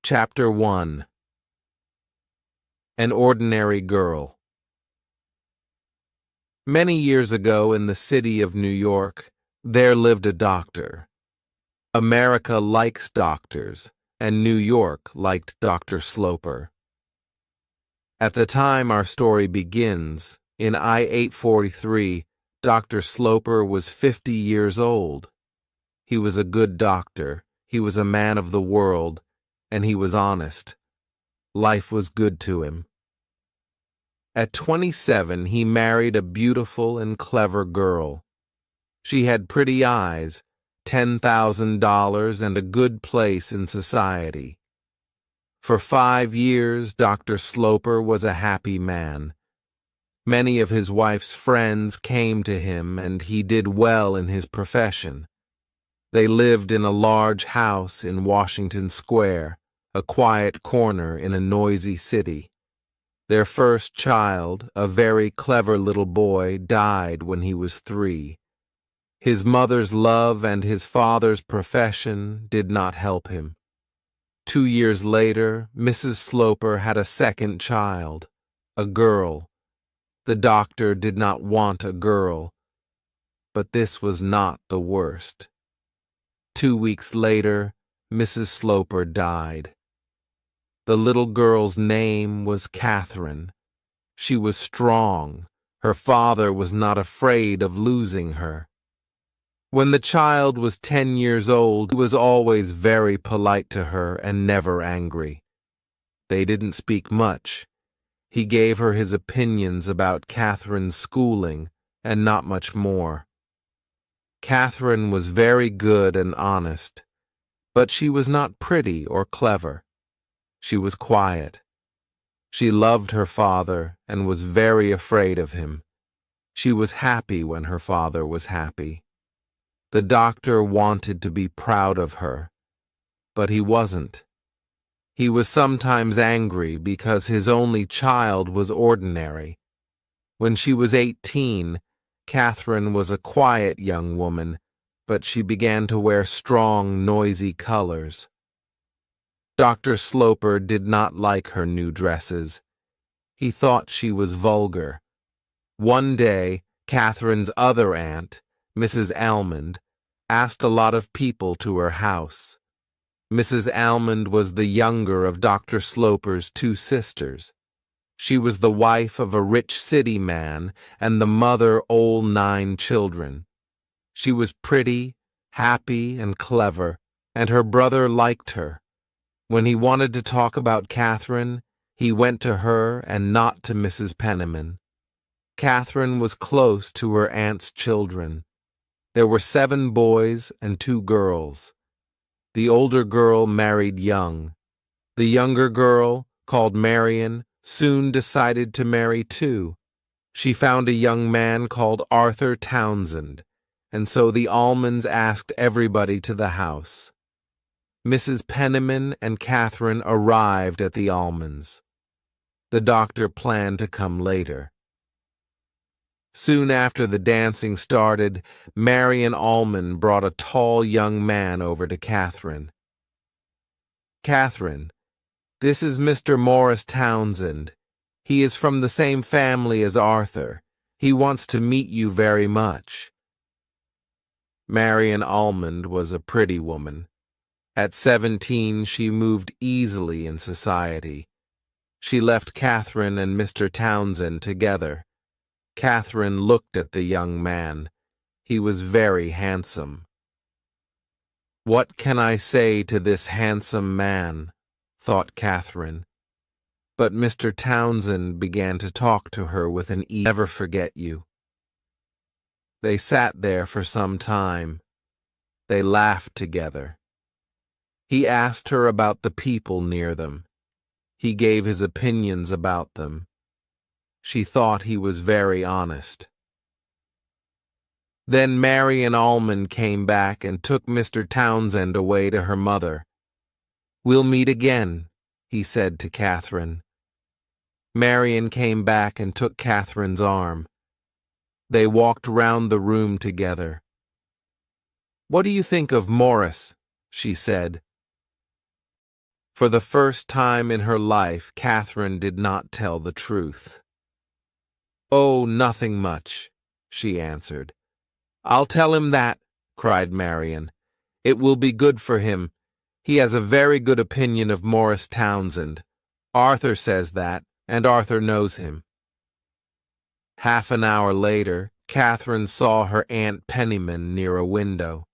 Chapter 1. An Ordinary Girl. Many years ago in the city of New York, there lived a doctor. America likes doctors, and New York liked Dr. Sloper. At the time our story begins, in I-843, Dr. Sloper was 50 years old. He was a good doctor, he was a man of the world, and he was honest. Life was good to him. At 27, he married a beautiful and clever girl. She had pretty eyes, $10,000, and a good place in society. For 5 years, Dr. Sloper was a happy man. Many of his wife's friends came to him, and he did well in his profession. They lived in a large house in Washington Square, a quiet corner in a noisy city. Their first child, a very clever little boy, died when he was 3. His mother's love and his father's profession did not help him. 2 years later, Mrs. Sloper had a second child, a girl. The doctor did not want a girl, but this was not the worst. 2 weeks later, Mrs. Sloper died. The little girl's name was Catherine. She was strong. Her father was not afraid of losing her. When the child was 10 years old, he was always very polite to her and never angry. They didn't speak much. He gave her his opinions about Catherine's schooling and not much more. Catherine was very good and honest, but she was not pretty or clever. She was quiet. She loved her father and was very afraid of him. She was happy when her father was happy. The doctor wanted to be proud of her, but he wasn't. He was sometimes angry because his only child was ordinary. When she was 18, Catherine was a quiet young woman, but she began to wear strong, noisy colors. Dr. Sloper did not like her new dresses. He thought she was vulgar. One day, Catherine's other aunt, Mrs. Almond, asked a lot of people to her house. Mrs. Almond was the younger of Dr. Sloper's 2 sisters. She was the wife of a rich city man and the mother all 9 children. She was pretty, happy, and clever, and her brother liked her. When he wanted to talk about Catherine, he went to her and not to Mrs. Penniman. Catherine was close to her aunt's children. There were 7 boys and 2 girls. The older girl married young. The younger girl, called Marian, soon decided to marry too. She found a young man called Arthur Townsend, and so the Almonds asked everybody to the house. Mrs. Penniman and Catherine arrived at the Almonds. The doctor planned to come later. Soon after the dancing started, Marian Almond brought a tall young man over to Catherine. "Catherine, this is Mr. Morris Townsend. He is from the same family as Arthur. He wants to meet you very much." Marian Almond was a pretty woman. At 17, she moved easily in society. She left Catherine and Mr. Townsend together. Catherine looked at the young man. He was very handsome. "What can I say to this handsome man?" thought Catherine. But Mr. Townsend began to talk to her with an "never forget you." They sat there for some time. They laughed together. He asked her about the people near them. He gave his opinions about them. She thought he was very honest. Then Marian Almond came back and took Mr. Townsend away to her mother. "We'll meet again," he said to Catherine. Marian came back and took Catherine's arm. They walked round the room together. "What do you think of Morris?" she said. For the first time in her life, Catherine did not tell the truth. "Oh, nothing much," she answered. "I'll tell him that," cried Marian. "It will be good for him. He has a very good opinion of Morris Townsend. Arthur says that, and Arthur knows him." Half an hour later, Catherine saw her Aunt Penniman near a window.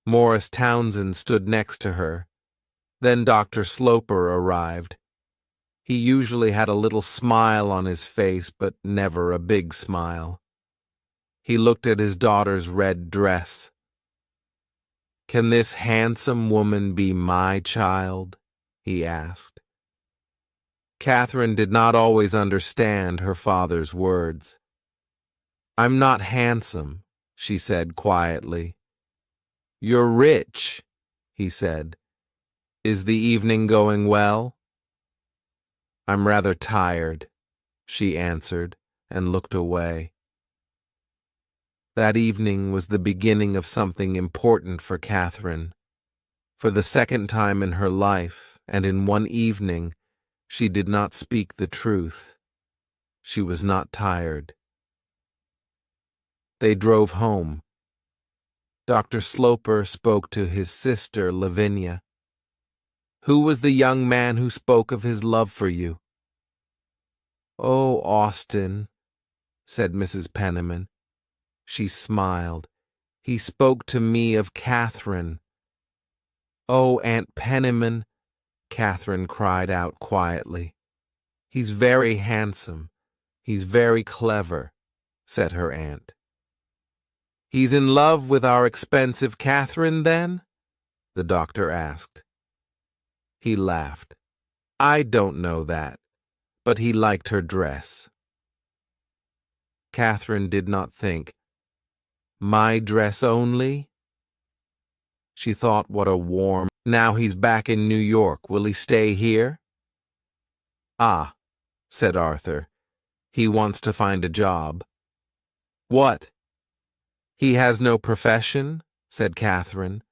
Morris Townsend stood next to her. Then Dr. Sloper arrived. He usually had a little smile on his face, but never a big smile. He looked at his daughter's red dress. "Can this handsome woman be my child?" he asked. Catherine did not always understand her father's words. "I'm not handsome," she said quietly. "You're rich," he said. "Is the evening going well?" "I'm rather tired," she answered, and looked away. That evening was the beginning of something important for Catherine. For the second time in her life, and in one evening, she did not speak the truth. She was not tired. They drove home. Dr. Sloper spoke to his sister, Lavinia. "Who was the young man who spoke of his love for you?" "Oh, Austin," said Mrs. Penniman. She smiled. "He spoke to me of Catherine." "Oh, Aunt Penniman," Catherine cried out quietly. "He's very handsome. He's very clever," said her aunt. "He's in love with our expensive Catherine, then?" the doctor asked. He laughed. "I don't know that, but he liked her dress." Catherine did not think. My dress only? She thought what a warm... Now he's back in New York. Will he stay here? "Ah," said Arthur. "He wants to find a job." "What?" "He has no profession," said Catherine.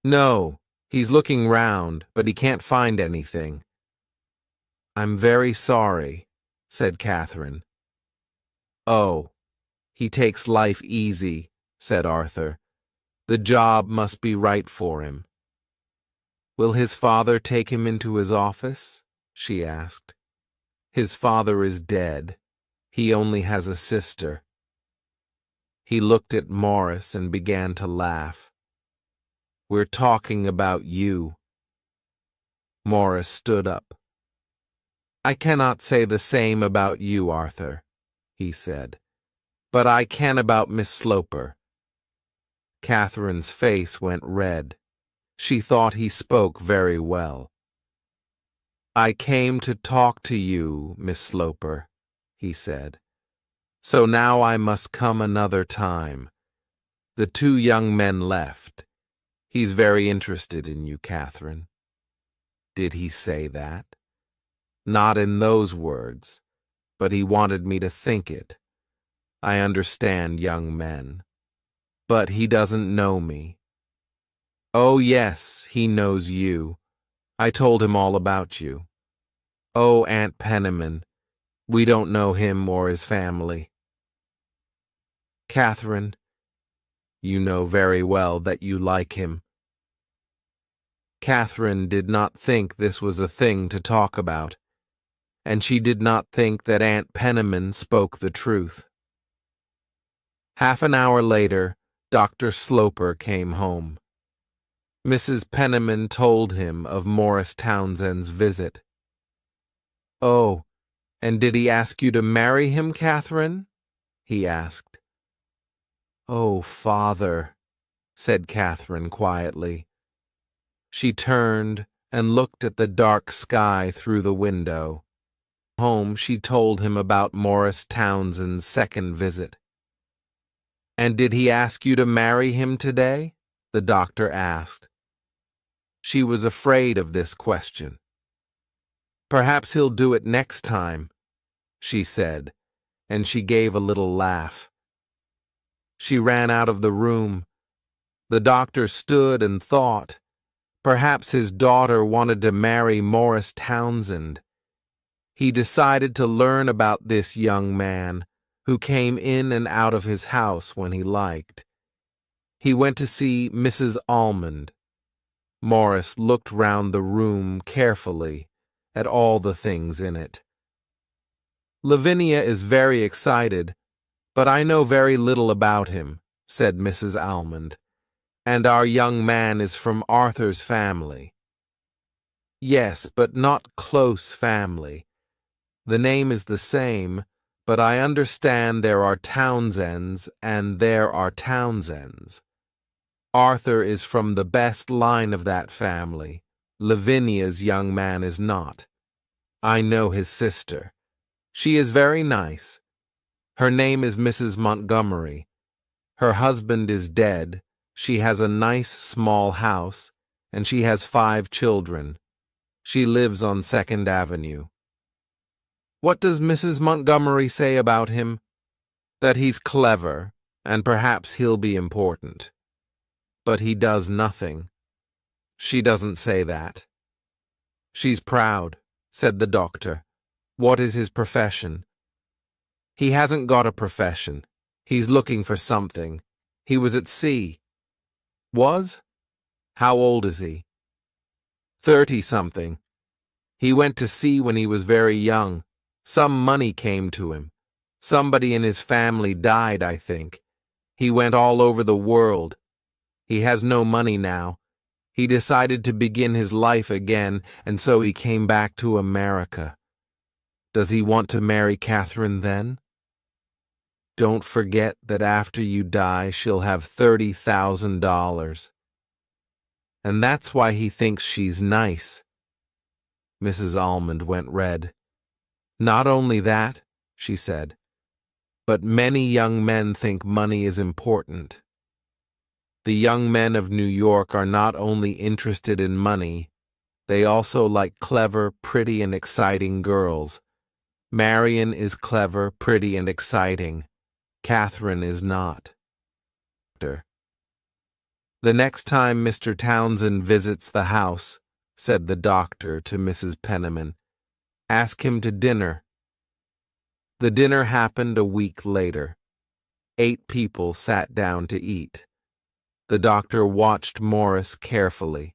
"No, he's looking round, but he can't find anything." "I'm very sorry," said Catherine. "Oh, he takes life easy," said Arthur. "The job must be right for him." "Will his father take him into his office?" she asked. "His father is dead. He only has a sister." He looked at Morris and began to laugh. "We're talking about you." Morris stood up. "I cannot say the same about you, Arthur," he said, "but I can about Miss Sloper." Catherine's face went red. She thought he spoke very well. "I came to talk to you, Miss Sloper," he said. "So now I must come another time." The two young men left. "He's very interested in you, Catherine." Did he say that? Not in those words, but he wanted me to think it. I understand young men. But he doesn't know me. Oh, yes, he knows you. I told him all about you. Oh, Aunt Penniman, we don't know him or his family. Catherine, you know very well that you like him. Catherine did not think this was a thing to talk about, and she did not think that Aunt Penniman spoke the truth. Half an hour later, Dr. Sloper came home. Mrs. Penniman told him of Morris Townsend's visit. "Oh, and did he ask you to marry him, Catherine?" he asked. "Oh, Father," said Catherine quietly. She turned and looked at the dark sky through the window. Home, she told him about Morris Townsend's second visit. "And did he ask you to marry him today?" the doctor asked. She was afraid of this question. "Perhaps he'll do it next time," she said, and she gave a little laugh. She ran out of the room. The doctor stood and thought. Perhaps his daughter wanted to marry Morris Townsend. He decided to learn about this young man, who came in and out of his house when he liked. He went to see Mrs. Almond. Morris looked round the room carefully at all the things in it. "Lavinia is very excited, but I know very little about him," said Mrs. Almond. "And our young man is from Arthur's family." "Yes, but not close family. The name is the same, but I understand there are Townsends and there are Townsends. Arthur is from the best line of that family. Lavinia's young man is not. I know his sister. She is very nice. Her name is Mrs. Montgomery. Her husband is dead. She has a nice small house, and she has 5 children. She lives on 2nd Avenue. What does Mrs. Montgomery say about him? That he's clever, and perhaps he'll be important. But he does nothing. She doesn't say that. She's proud," said the doctor. "What is his profession?" "He hasn't got a profession. He's looking for something. He was at sea." "Was? How old is he?" 30-something. He went to sea when he was very young. Some money came to him. Somebody in his family died, I think. He went all over the world. He has no money now. He decided to begin his life again, and so he came back to America. Does he want to marry Catherine then? Don't forget that after you die she'll have $30,000. And that's why he thinks she's nice." Mrs. Almond went red. "Not only that," she said, "but many young men think money is important. The young men of New York are not only interested in money, they also like clever, pretty, and exciting girls. Marion is clever, pretty, and exciting. Catherine is not." "The next time Mr. Townsend visits the house," said the doctor to Mrs. Penniman, "ask him to dinner." The dinner happened a week later. 8 people sat down to eat. The doctor watched Morris carefully.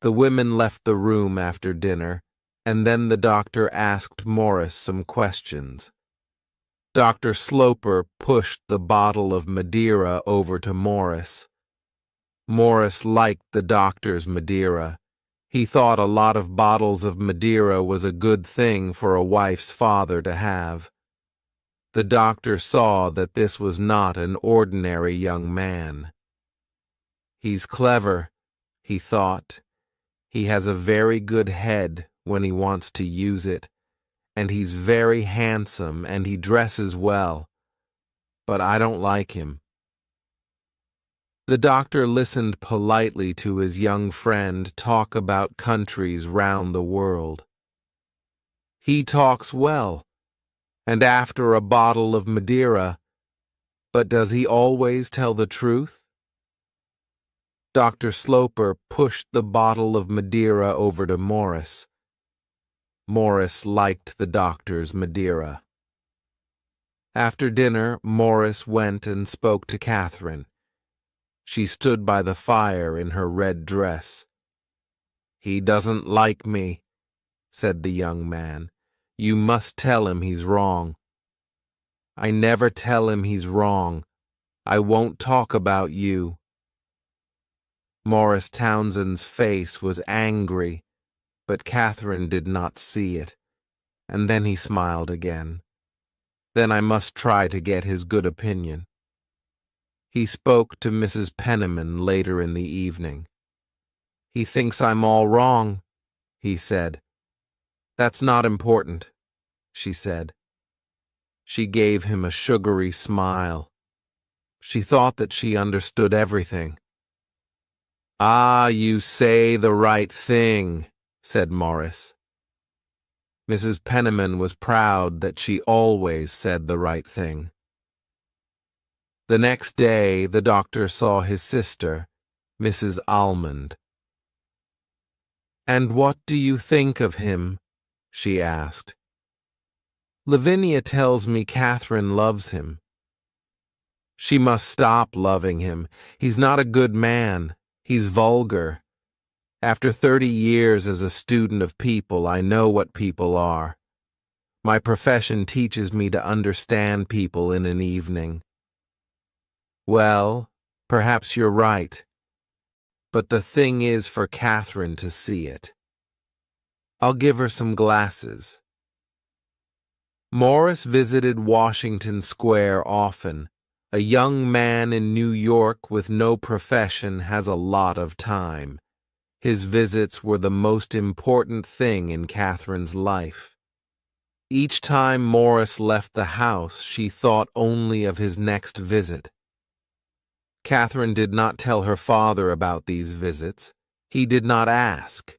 The women left the room after dinner, and then the doctor asked Morris some questions. Dr. Sloper pushed the bottle of Madeira over to Morris. Morris liked the doctor's Madeira. He thought a lot of bottles of Madeira was a good thing for a wife's father to have. The doctor saw that this was not an ordinary young man. "He's clever," he thought. "He has a very good head when he wants to use it, and he's very handsome and he dresses well. But I don't like him." The doctor listened politely to his young friend talk about countries round the world. "He talks well, and after a bottle of Madeira, but does he always tell the truth?" Dr. Sloper pushed the bottle of Madeira over to Morris. Morris liked the doctor's Madeira. After dinner, Morris went and spoke to Catherine. She stood by the fire in her red dress. "He doesn't like me," said the young man. "You must tell him he's wrong." "I never tell him he's wrong. I won't talk about you." Morris Townsend's face was angry, but Catherine did not see it, and then he smiled again. "Then I must try to get his good opinion." He spoke to Mrs. Penniman later in the evening. "He thinks I'm all wrong," he said. "That's not important," she said. She gave him a sugary smile. She thought that she understood everything. "Ah, you say the right thing," said Morris. Mrs. Penniman was proud that she always said the right thing. The next day the doctor saw his sister, Mrs. Almond. "And what do you think of him?" she asked. "Lavinia tells me Catherine loves him." "She must stop loving him. He's not a good man. He's vulgar. After 30 years as a student of people, I know what people are. My profession teaches me to understand people in an evening." "Well, perhaps you're right. But the thing is for Catherine to see it. I'll give her some glasses." Morris visited Washington Square often. A young man in New York with no profession has a lot of time. His visits were the most important thing in Catherine's life. Each time Morris left the house, she thought only of his next visit. Catherine did not tell her father about these visits. He did not ask.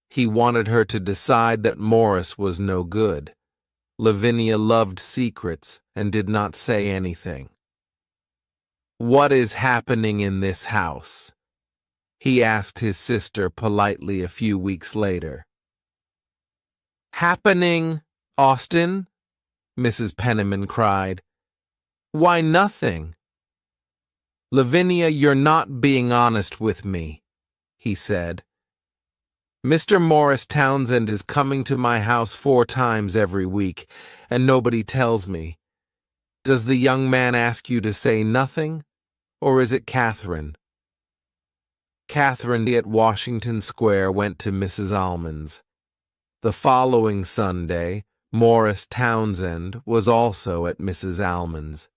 He wanted her to decide that Morris was no good. Lavinia loved secrets and did not say anything. "What is happening in this house?" he asked his sister politely a few weeks later. "Happening, Austin?" Mrs. Penniman cried. "Why, nothing." "Lavinia, you're not being honest with me," he said. "Mr. Morris Townsend is coming to my house 4 times every week, and nobody tells me. Does the young man ask you to say nothing, or is it Catherine?" Catherine at Washington Square went to Mrs. Almond's. The following Sunday, Morris Townsend was also at Mrs. Almond's.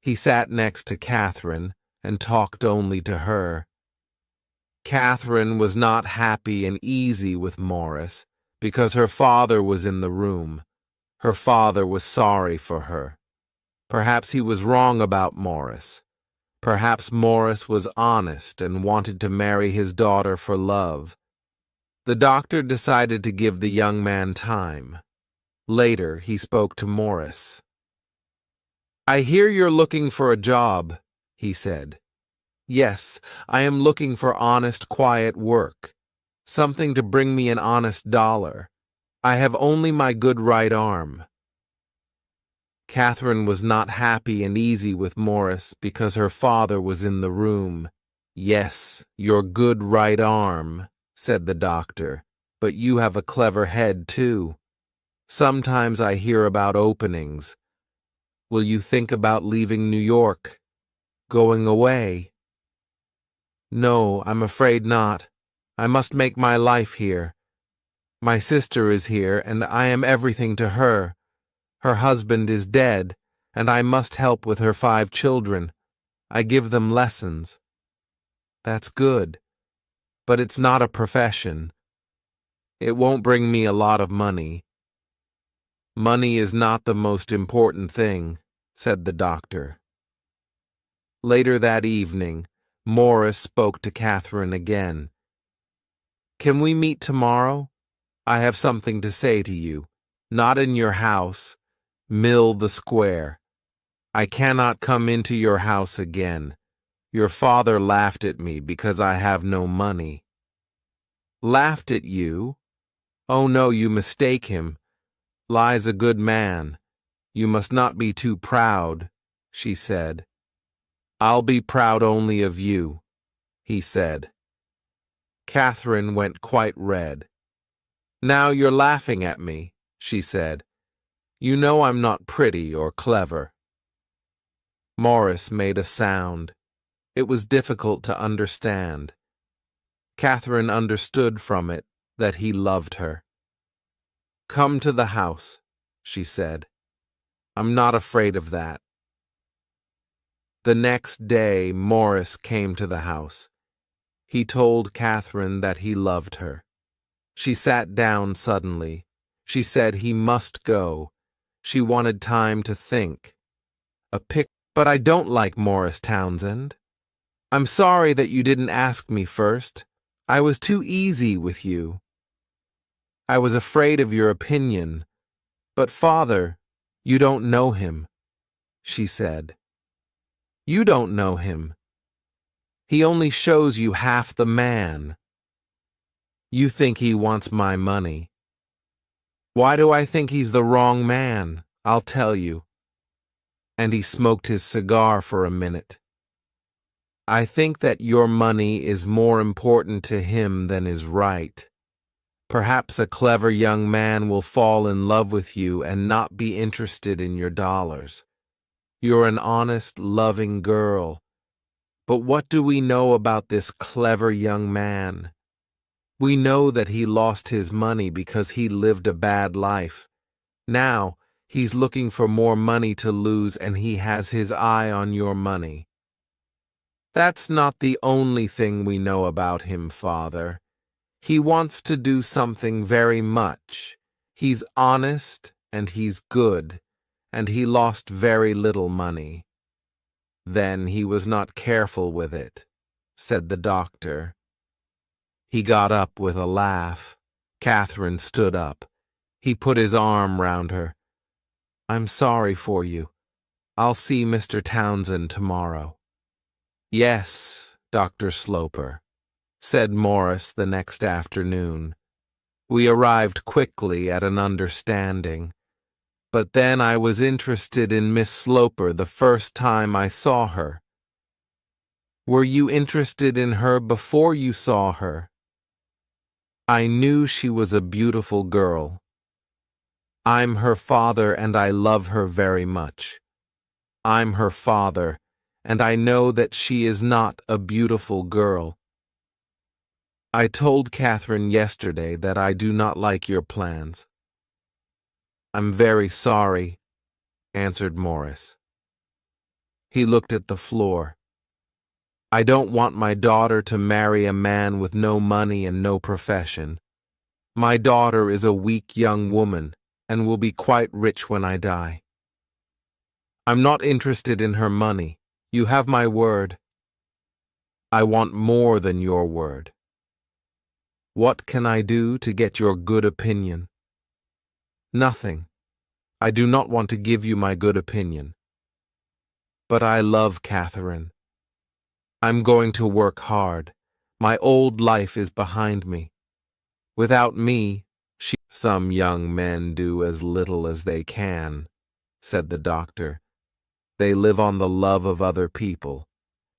He sat next to Catherine and talked only to her. Catherine was not happy and easy with Morris because her father was in the room. Her father was sorry for her. Perhaps he was wrong about Morris. Perhaps Morris was honest and wanted to marry his daughter for love. The doctor decided to give the young man time. Later, he spoke to Morris. "I hear you're looking for a job," he said. "Yes, I am looking for honest, quiet work. Something to bring me an honest dollar. I have only my good right arm." Catherine was not happy and easy with Morris because her father was in the room. "Yes, your good right arm," said the doctor, "but you have a clever head, too. Sometimes I hear about openings. Will you think about leaving New York? Going away?" "No, I'm afraid not. I must make my life here. My sister is here, and I am everything to her. Her husband is dead, and I must help with her 5 children. I give them lessons." "That's good. But it's not a profession. It won't bring me a lot of money." "Money is not the most important thing," said the doctor. Later that evening, Morris spoke to Catherine again. "Can we meet tomorrow? I have something to say to you. Not in your house. Mill the Square. I cannot come into your house again. Your father laughed at me because I have no money." "Laughed at you? Oh no, you mistake him. Lie's a good man. You must not be too proud," she said. "I'll be proud only of you," he said. Catherine went quite red. "Now you're laughing at me," she said. "You know I'm not pretty or clever." Morris made a sound. It was difficult to understand. Catherine understood from it that he loved her. "Come to the house," she said. "I'm not afraid of that." The next day, Morris came to the house. He told Catherine that he loved her. She sat down suddenly. She said he must go. She wanted time to think. "But I don't like Morris Townsend. I'm sorry that you didn't ask me first. I was too easy with you. I was afraid of your opinion. But, Father, you don't know him," she said. "You don't know him. He only shows you half the man." You think he wants my money. Why do I think he's the wrong man? I'll tell you. And he smoked his cigar for a minute. I think that your money is more important to him than is right. Perhaps a clever young man will fall in love with you and not be interested in your dollars. You're an honest, loving girl. But what do we know about this clever young man? We know that he lost his money because he lived a bad life. Now, he's looking for more money to lose and he has his eye on your money. That's not the only thing we know about him, Father. He wants to do something very much. He's honest and he's good, and he lost very little money. Then he was not careful with it, said the doctor. He got up with a laugh. Catherine stood up. He put his arm round her. I'm sorry for you. I'll see Mr. Townsend tomorrow. Yes, Dr. Sloper, said Morris the next afternoon. We arrived quickly at an understanding. But then I was interested in Miss Sloper the first time I saw her. Were you interested in her before you saw her? I knew she was a beautiful girl. I'm her father and I love her very much. I'm her father, and I know that she is not a beautiful girl. I told Catherine yesterday that I do not like your plans. I'm very sorry, answered Morris. He looked at the floor. I don't want my daughter to marry a man with no money and no profession. My daughter is a weak young woman and will be quite rich when I die. I'm not interested in her money. You have my word. I want more than your word. What can I do to get your good opinion? Nothing. I do not want to give you my good opinion. But I love Catherine. I'm going to work hard. My old life is behind me. Without me, Some young men do as little as they can, said the doctor. They live on the love of other people,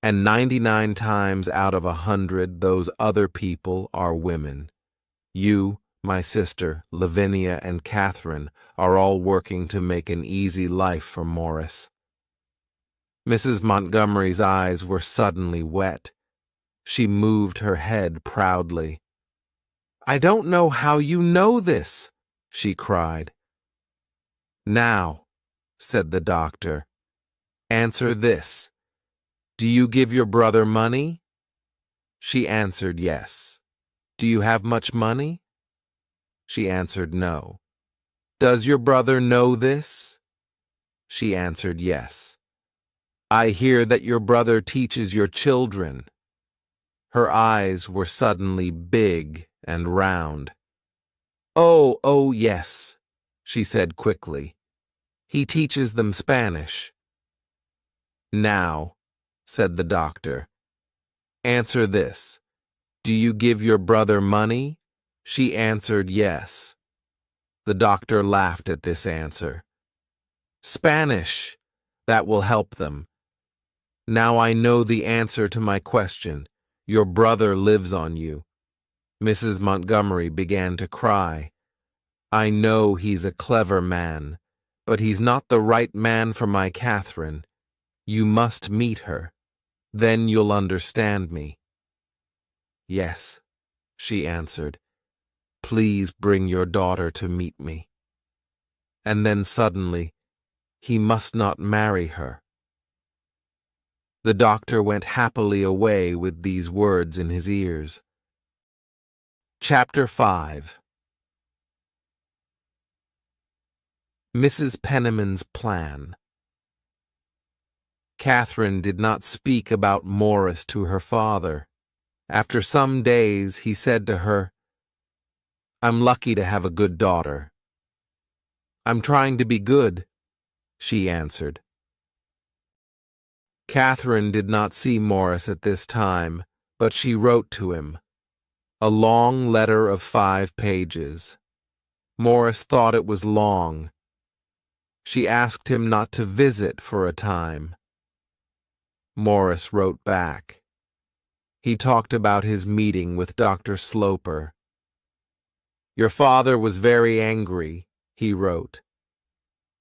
and 99 times out of 100 those other people are women. You, my sister, Lavinia, and Catherine are all working to make an easy life for Morris. Mrs. Montgomery's eyes were suddenly wet. She moved her head proudly. I don't know how you know this, she cried. Now, said the doctor, answer this. Do you give your brother money? She answered yes. Do you have much money? She answered no. Does your brother know this? She answered yes. I hear that your brother teaches your children. Her eyes were suddenly big and round. Oh, yes, she said quickly. He teaches them Spanish. Now, said the doctor, answer this. Do you give your brother money? She answered yes. The doctor laughed at this answer. Spanish, that will help them. Now I know the answer to my question. Your brother lives on you. Mrs. Montgomery began to cry. I know he's a clever man, but he's not the right man for my Catherine. You must meet her. Then you'll understand me. Yes, she answered. Please bring your daughter to meet me. And then suddenly, he must not marry her. The doctor went happily away with these words in his ears. Chapter 5. Mrs. Penniman's Plan. Catherine did not speak about Morris to her father. After some days, he said to her, I'm lucky to have a good daughter. I'm trying to be good, she answered. Catherine did not see Morris at this time, but she wrote to him. A long letter of 5 pages. Morris thought it was long. She asked him not to visit for a time. Morris wrote back. He talked about his meeting with Dr. Sloper. Your father was very angry, he wrote.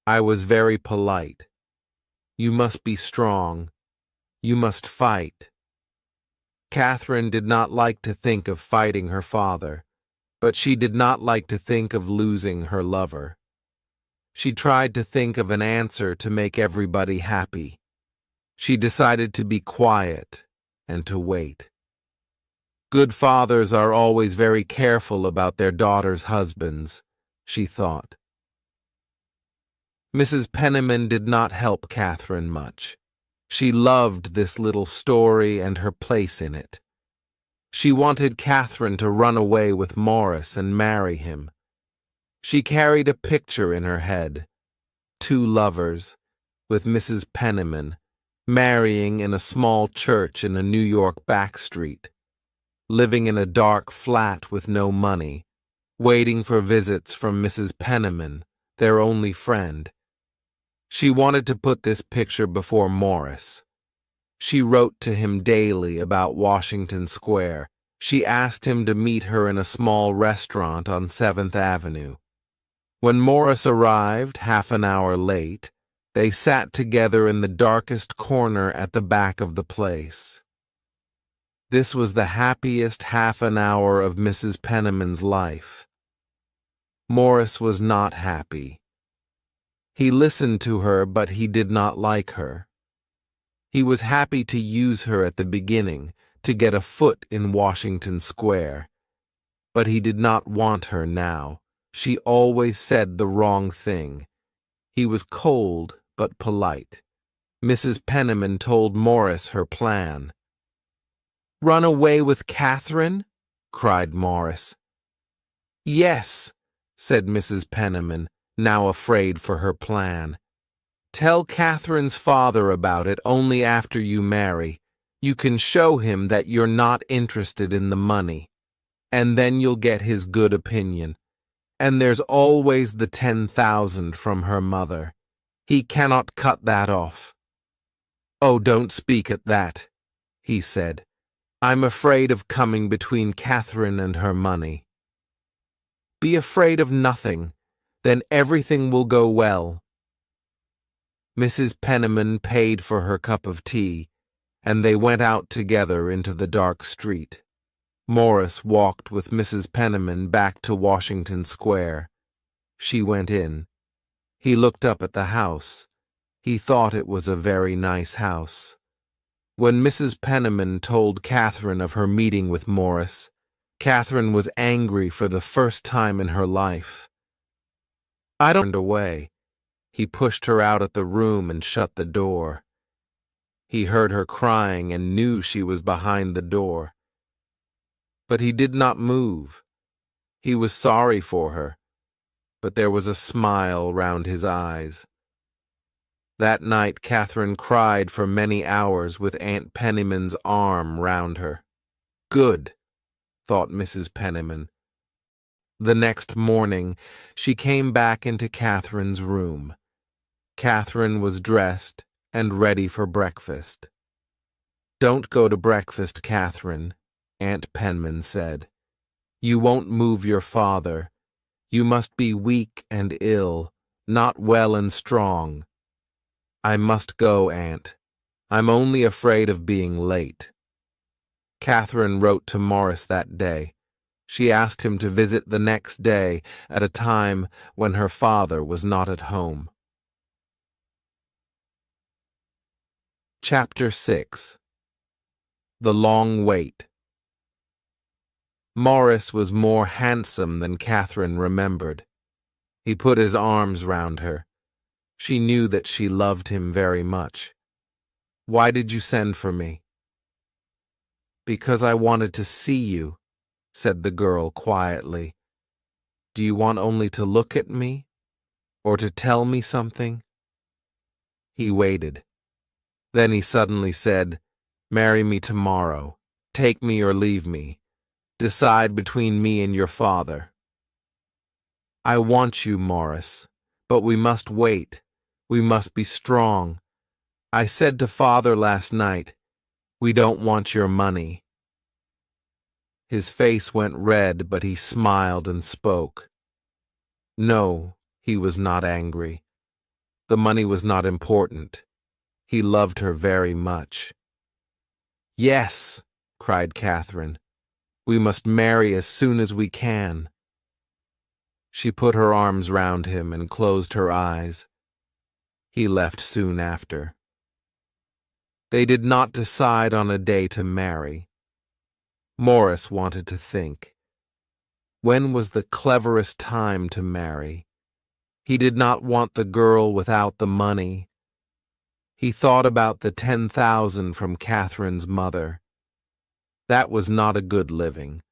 I was very polite. You must be strong. You must fight. Catherine did not like to think of fighting her father, but she did not like to think of losing her lover. She tried to think of an answer to make everybody happy. She decided to be quiet and to wait. Good fathers are always very careful about their daughters' husbands, she thought. Mrs. Penniman did not help Catherine much. She loved this little story and her place in it. She wanted Catherine to run away with Morris and marry him. She carried a picture in her head, 2 lovers, with Mrs. Penniman, marrying in a small church in a New York back street, living in a dark flat with no money, waiting for visits from Mrs. Penniman, their only friend. She wanted to put this picture before Morris. She wrote to him daily about Washington Square. She asked him to meet her in a small restaurant on 7th Avenue. When Morris arrived, half an hour late, they sat together in the darkest corner at the back of the place. This was the happiest half an hour of Mrs. Penniman's life. Morris was not happy. He listened to her, but he did not like her. He was happy to use her at the beginning, to get a foot in Washington Square. But he did not want her now. She always said the wrong thing. He was cold but polite. Mrs. Penniman told Morris her plan. "Run away with Catherine?" cried Morris. "Yes," said Mrs. Penniman, now afraid for her plan. "Tell Catherine's father about it only after you marry. You can show him that you're not interested in the money, and then you'll get his good opinion. And there's always the 10,000 from her mother. He cannot cut that off." "Oh, don't speak at that," he said. "I'm afraid of coming between Catherine and her money." "Be afraid of nothing. Then everything will go well." Mrs. Penniman paid for her cup of tea, and they went out together into the dark street. Morris walked with Mrs. Penniman back to Washington Square. She went in. He looked up at the house. He thought it was a very nice house. When Mrs. Penniman told Catherine of her meeting with Morris, Catherine was angry for the first time in her life. "I don't turned away." He pushed her out of the room and shut the door. He heard her crying and knew she was behind the door. But he did not move. He was sorry for her, but there was a smile round his eyes. That night Catherine cried for many hours with Aunt Penniman's arm round her. Good, thought Mrs. Penniman. The next morning she came back into Catherine's room. Catherine was dressed and ready for breakfast. "Don't go to breakfast, Catherine," Aunt Penniman said. "You won't move your father. You must be weak and ill, not well and strong." "I must go, Aunt. I'm only afraid of being late." Catherine wrote to Morris that day. She asked him to visit the next day at a time when her father was not at home. Chapter 6. The Long Wait. Morris was more handsome than Catherine remembered. He put his arms round her. She knew that she loved him very much. "Why did you send for me?" "Because I wanted to see you," said the girl quietly. "Do you want only to look at me, or to tell me something?" He waited. Then he suddenly said, "Marry me tomorrow. Take me or leave me. Decide between me and your father. I want you, Morris, but we must wait. We must be strong. I said to father last night, we don't want your money. His face went red, but he smiled and spoke. No, he was not angry. The money was not important. He loved her very much. Yes, cried Catherine. We must marry as soon as we can. She put her arms round him and closed her eyes. He left soon after. They did not decide on a day to marry. Morris wanted to think. When was the cleverest time to marry? He did not want the girl without the money. He thought about the 10,000 from Catherine's mother. That was not a good living.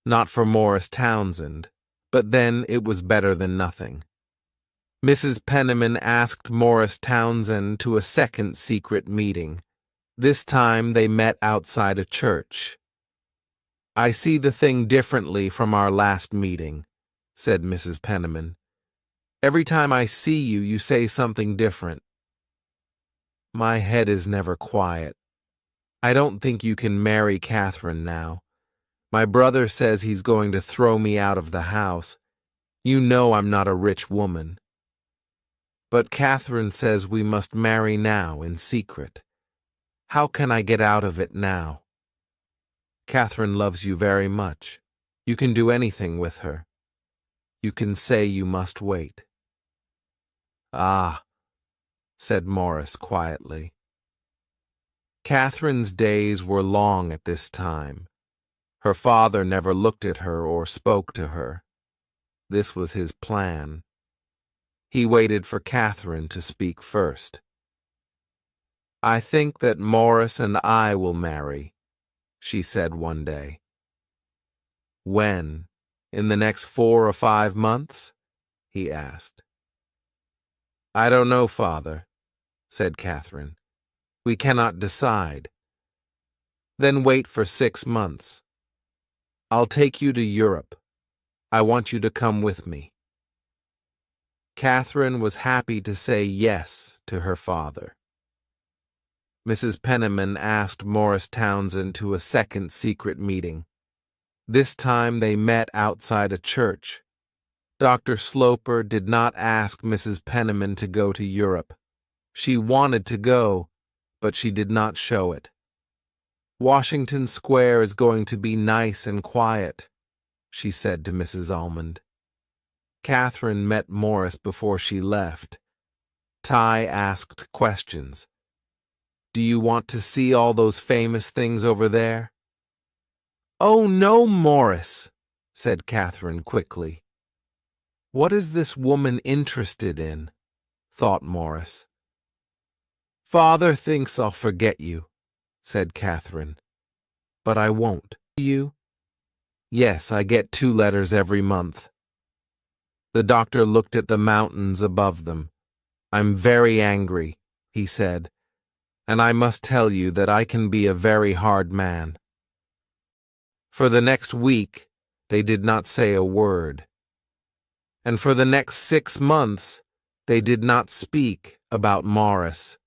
Not for Morris Townsend, but then it was better than nothing. Mrs. Penniman asked Morris Townsend to a second secret meeting. This time they met outside a church. I see the thing differently from our last meeting, said Mrs. Penniman. Every time I see you, you say something different. My head is never quiet. I don't think you can marry Catherine now. My brother says he's going to throw me out of the house. You know I'm not a rich woman. But Catherine says we must marry now in secret. How can I get out of it now? Catherine loves you very much. You can do anything with her. You can say you must wait. Ah, said Morris quietly. Catherine's days were long at this time. Her father never looked at her or spoke to her. This was his plan. He waited for Catherine to speak first. I think that Morris and I will marry, she said one day. When? In the next 4 or 5 months? He asked. I don't know, father, said Catherine. We cannot decide. Then wait for 6 months. I'll take you to Europe. I want you to come with me. Catherine was happy to say yes to her father. Mrs. Penniman asked Morris Townsend to a second secret meeting. This time they met outside a church. Dr. Sloper did not ask Mrs. Penniman to go to Europe. She wanted to go, but she did not show it. Washington Square is going to be nice and quiet, she said to Mrs. Almond. Catherine met Morris before she left. Ty asked questions. Do you want to see all those famous things over there? Oh, no, Morris, said Catherine quickly. What is this woman interested in? Thought Morris. Father thinks I'll forget you, said Catherine. But I won't. You? Yes, I get 2 letters every month. The doctor looked at the mountains above them. I'm very angry, he said, and I must tell you that I can be a very hard man. For the next week, they did not say a word. And for the next 6 months, they did not speak about Morris.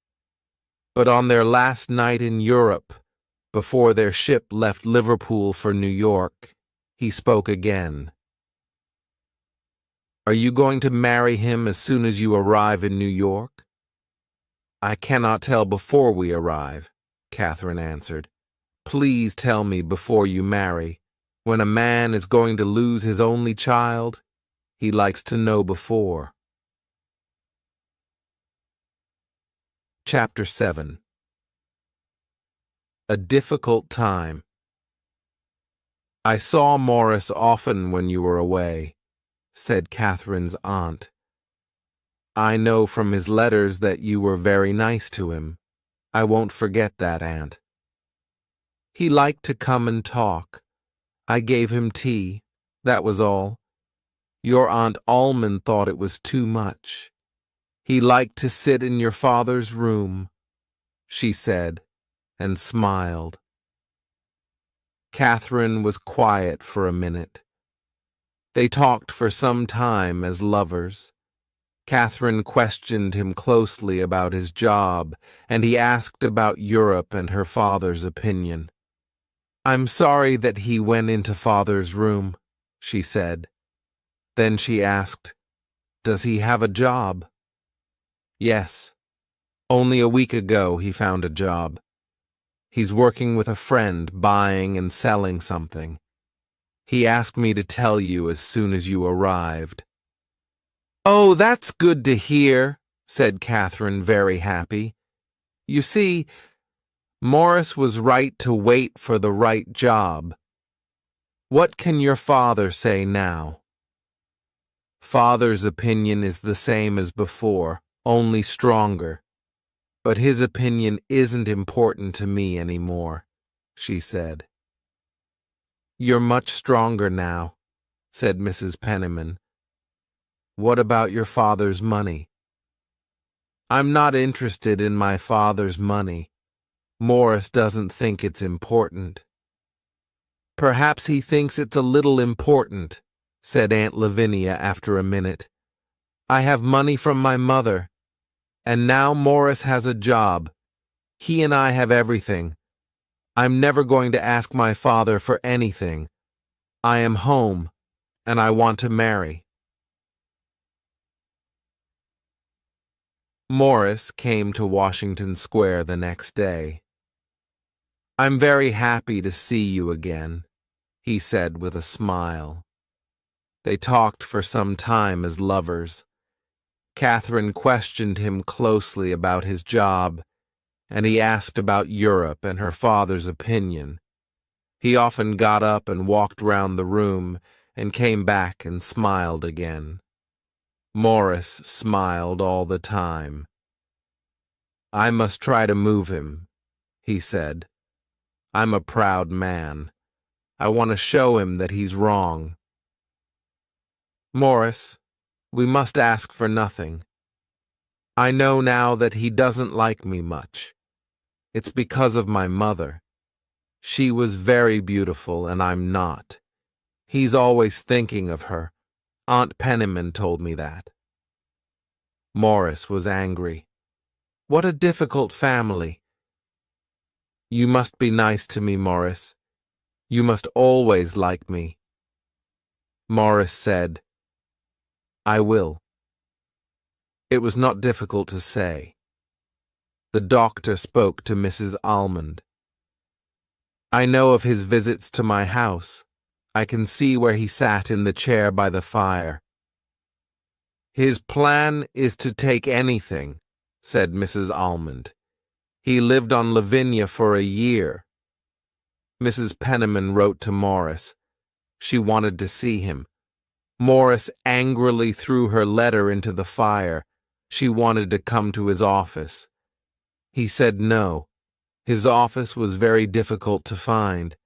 But on their last night in Europe, before their ship left Liverpool for New York, he spoke again. Are you going to marry him as soon as you arrive in New York? I cannot tell before we arrive, Catherine answered. Please tell me before you marry. When a man is going to lose his only child, he likes to know before. Chapter 7. A difficult time. I saw Morris often when you were away, said Catherine's aunt. I know from his letters that you were very nice to him. I won't forget that, Aunt. He liked to come and talk. I gave him tea, that was all. Your Aunt Almond thought it was too much. He liked to sit in your father's room, she said, and smiled. Catherine was quiet for a minute. They talked for some time as lovers. Catherine questioned him closely about his job, and he asked about Europe and her father's opinion. "I'm sorry that he went into father's room," she said. Then she asked, "Does he have a job?" "Yes. Only a week ago he found a job. He's working with a friend, buying and selling something. He asked me to tell you as soon as you arrived." "Oh, that's good to hear," said Catherine, very happy. "You see, Morris was right to wait for the right job. What can your father say now?" "Father's opinion is the same as before, only stronger. But his opinion isn't important to me anymore," she said. "You're much stronger now," said Mrs. Penniman. "What about your father's money?" "I'm not interested in my father's money. Morris doesn't think it's important." "Perhaps he thinks it's a little important," said Aunt Lavinia after a minute. "I have money from my mother, and now Morris has a job. He and I have everything. I'm never going to ask my father for anything. I am home, and I want to marry." Morris came to Washington Square the next day. "I'm very happy to see you again," he said with a smile. They talked for some time as lovers. Catherine questioned him closely about his job, and he asked about Europe and her father's opinion. He often got up and walked round the room and came back and smiled again. Morris smiled all the time. "I must try to move him," he said. "I'm a proud man. I want to show him that he's wrong." "Morris, we must ask for nothing. I know now that he doesn't like me much. It's because of my mother. She was very beautiful, and I'm not. He's always thinking of her. Aunt Penniman told me that." Morris was angry. "What a difficult family." "You must be nice to me, Morris. You must always like me." Morris said, "I will." It was not difficult to say. The doctor spoke to Mrs. Almond. "I know of his visits to my house. I can see where he sat in the chair by the fire." "His plan is to take anything," said Mrs. Almond. "He lived on Lavinia for a year." Mrs. Penniman wrote to Morris. She wanted to see him. Morris angrily threw her letter into the fire. She wanted to come to his office. He said no. His office was very difficult to find.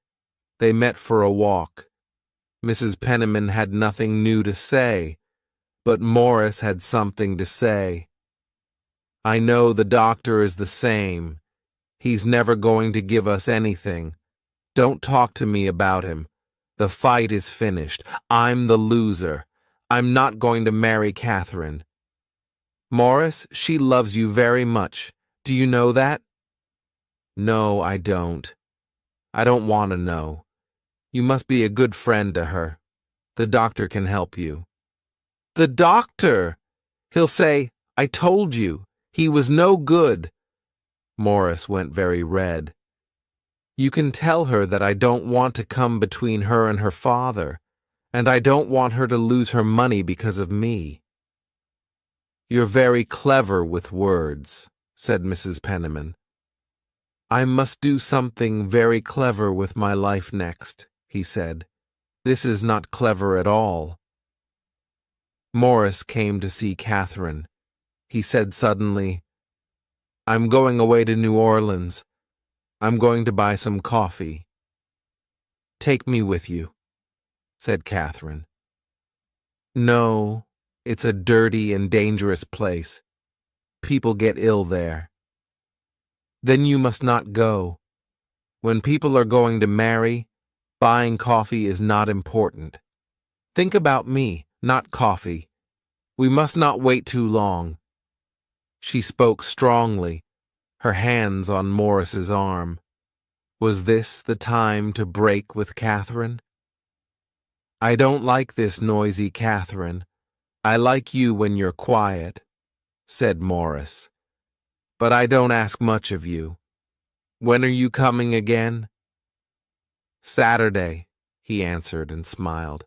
They met for a walk. Mrs. Penniman had nothing new to say, but Morris had something to say. "I know the doctor is the same. He's never going to give us anything. Don't talk to me about him. The fight is finished. I'm the loser. I'm not going to marry Catherine. Morris, she loves you very much. Do you know that?" "No, I don't. I don't want to know. You must be a good friend to her. The doctor can help you." "The doctor! He'll say, 'I told you. He was no good.'" Morris went very red. "You can tell her that I don't want to come between her and her father, and I don't want her to lose her money because of me." "You're very clever with words," said Mrs. Penniman. "I must do something very clever with my life next," he said. "This is not clever at all." Morris came to see Catherine. He said suddenly, "I'm going away to New Orleans. I'm going to buy some coffee." "Take me with you," said Catherine. "No, it's a dirty and dangerous place. People get ill there." "Then you must not go. When people are going to marry, Buying coffee is not important. Think about me, not coffee. We must not wait too long." She spoke strongly, her hands on Morris's arm. Was this the time to break with Catherine? "I don't like this noisy Catherine. I like you when you're quiet," said Morris. "But I don't ask much of you. When are you coming again?" "Saturday," he answered and smiled.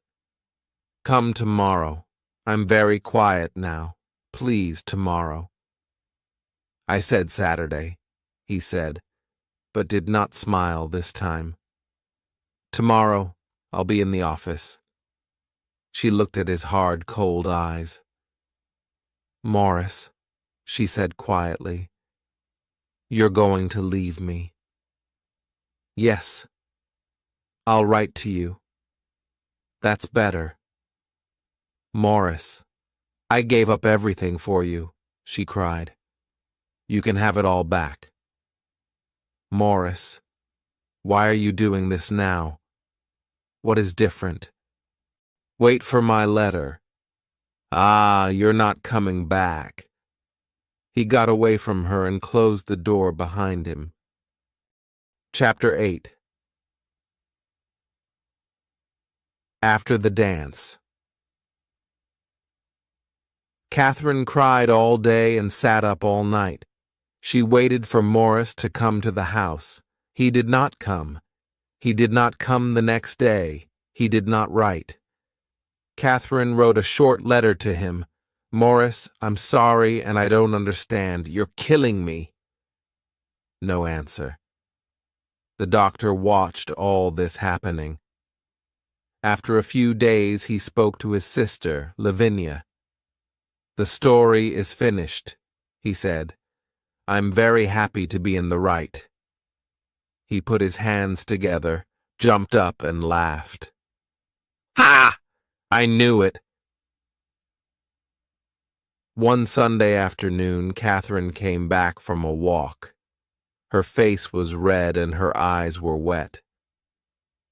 "Come tomorrow. I'm very quiet now. Please, tomorrow." "I said Saturday," he said, but did not smile this time. "Tomorrow, I'll be in the office." She looked at his hard, cold eyes. "Morris," she said quietly, "you're going to leave me." "Yes. I'll write to you." "That's better." "Morris, I gave up everything for you," she cried. "You can have it all back." "Morris, why are you doing this now? What is different?" "Wait for my letter." "Ah, you're not coming back." He got away from her and closed the door behind him. Chapter 8. After the dance. Catherine cried all day and sat up all night. She waited for Morris to come to the house. He did not come. He did not come the next day. He did not write. Catherine wrote a short letter to him. "Morris, I'm sorry and I don't understand. You're killing me." No answer. The doctor watched all this happening. After a few days, he spoke to his sister, Lavinia. "The story is finished," he said. "I'm very happy to be in the right." He put his hands together, jumped up, and laughed. "Ha! I knew it." One Sunday afternoon, Catherine came back from a walk. Her face was red and her eyes were wet.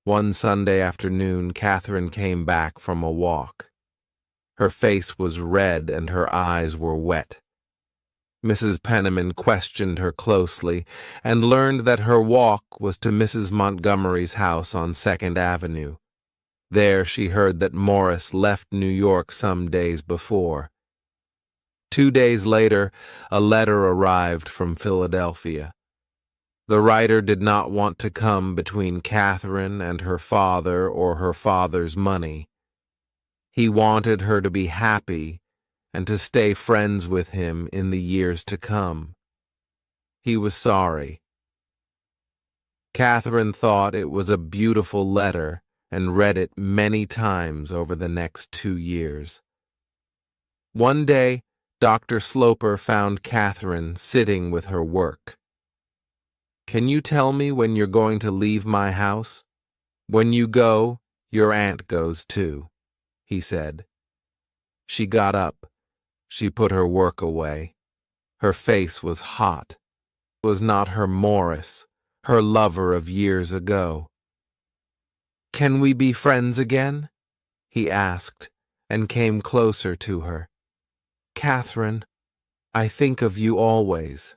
One Sunday afternoon, Catherine came back from a walk. Her face was red and her eyes were wet. Mrs. Penniman questioned her closely and learned that her walk was to Mrs. Montgomery's house on 2nd Avenue. There she heard that Morris left New York some days before. 2 days later, a letter arrived from Philadelphia. The writer did not want to come between Catherine and her father or her father's money. He wanted her to be happy and to stay friends with him in the years to come. He was sorry. Catherine thought it was a beautiful letter and read it many times over the next 2 years. One day, Dr. Sloper found Catherine sitting with her work. "Can you tell me when you're going to leave my house? When you go, your aunt goes too," he said. She got up. She put her work away. Her face was hot. It was not her Morris, her lover of years ago. "Can we be friends again?" he asked, and came closer to her. "Catherine, I think of you always."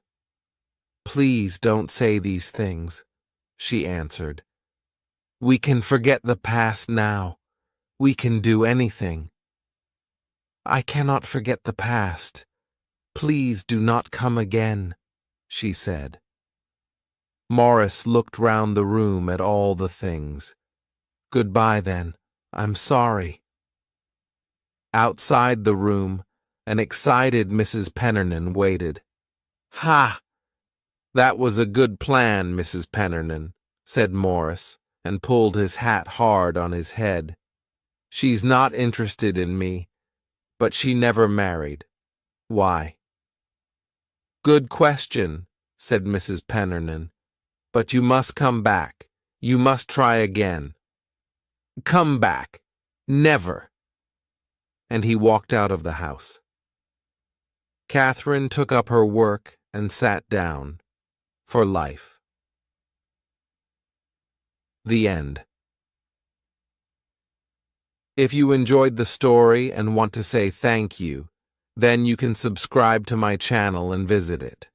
"Please don't say these things," she answered. "We can forget the past now. We can do anything." "I cannot forget the past. Please do not come again," she said. Morris looked round the room at all the things. "Goodbye, then. I'm sorry." Outside the room, an excited Mrs. Pennernan waited. "Ha! That was a good plan, Mrs. Pennernan," said Morris, and pulled his hat hard on his head. "She's not interested in me, but she never married. Why?" "Good question," said Mrs. Pennernan. "But you must come back. You must try again." "Come back. Never." And he walked out of the house. Catherine took up her work and sat down. For life. The end. If you enjoyed the story and want to say thank you, then you can subscribe to my channel and visit it.